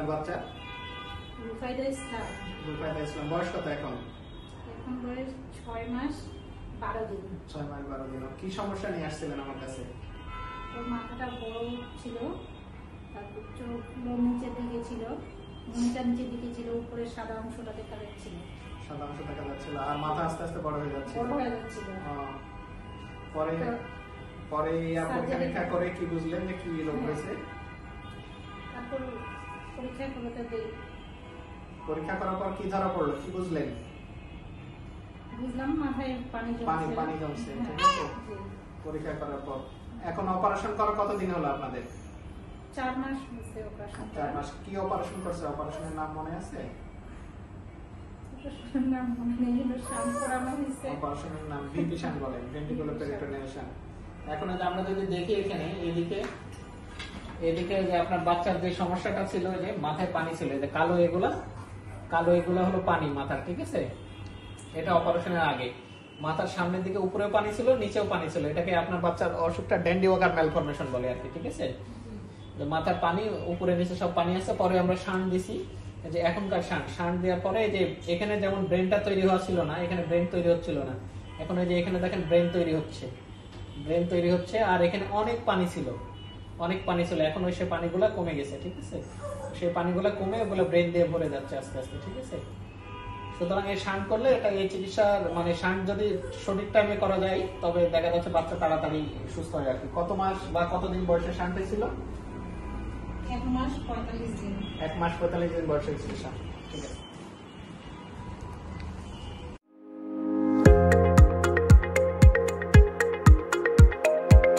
আপনার বাচ্চা? রুফাইদা ইসলাম। রুফাইদা ইসলাম। বয়স কত এখন? এখন বয়স 6 মাস 12 দিন। 6 মাস 12 দিন। কি সমস্যা নিয়ে আসছিলেন আমার কাছে? ওর মাথাটা বড় ছিল, তারপর চোখ নিচের দিকে ছিল, মুখটা নিচের দিকে ছিল, উপরে সাদা অংশটা দেখা যাচ্ছিল। সাদা অংশ দেখা যাচ্ছিল আর মাথা আস্তে আস্তে বড় হয়ে যাচ্ছিল। বড় হয়ে যাচ্ছিল। পরে পরে পরীক্ষা করে কি বুঝলেন যে কি রোগ হয়েছে? তারপর পরীক্ষা করতে দেই। পরীক্ষা করার পর কি ধরা পড়লো, কি বুঝলেন? বুঝলাম মাথায় পানি জমছে। ঠিক আছে। পরীক্ষা করার পর এখন অপারেশন করার কতদিন হলো আপনাদের? 4 মাস হয়েছে অপারেশন। 4 মাস। কি অপারেশন করছে? অপারেশনের নাম মনে আছে? নাম মনে নেই, কিন্তু শাম করানো হয়েছে। অপারেশনের নাম ভিপিশন বলে, ভেন্ট্রিকুলার পেরিটোনিয়াল। এখন আমরা যদি দেখি এখানে এদিকে যে আপনার বাচ্চার যে সমস্যাটা ছিল, যে মাথায় পানি ছিল, যে কালো এগুলা হলো পানি মাথার। ঠিক আছে, এটা অপারেশনের আগে মাথার সামনের দিকে উপরেও পানি ছিল, নিচেও পানি ছিল। এটাকে আপনার বাচ্চার অসুখটা ড্যান্ডি ওয়াকার ম্যালফরমেশন বলে আর কি। ঠিক আছে, যে মাথার পানি উপরে নিচে সব পানি আছে। পরে আমরা শান্ট দিছি, যে এখনকার শান্ট দেওয়ার পরে যে এখানে যেমন ব্রেনটা তৈরি হওয়া ছিল না, এখানে ব্রেন তৈরি হচ্ছিল না। এখন এই যে এখানে দেখেন ব্রেন তৈরি হচ্ছে, আর এখানে অনেক পানি ছিল। এখন ওই সে পানিগুলা কমে গেছে। ঠিক আছে, সেই পানিগুলা কমে ওগুলো ব্রেন দিয়ে ভরে যাচ্ছে আস্তে আস্তে। ঠিক আছে, সুতরাং এই শান্ট করলে এটা এই চিকিৎসার মানে শান্ট যদি সঠিক টাইমে করা যায় তবে দেখা যাচ্ছে বাচ্চা তাড়াতাড়ি সুস্থ হয় আর কি। কত মাস বা কতদিন বয়সে শান্ট হয়েছিল? 1 মাস 45 দিন। 1 মাস 45 দিন বয়সে চিকিৎসা। ঠিক আছে।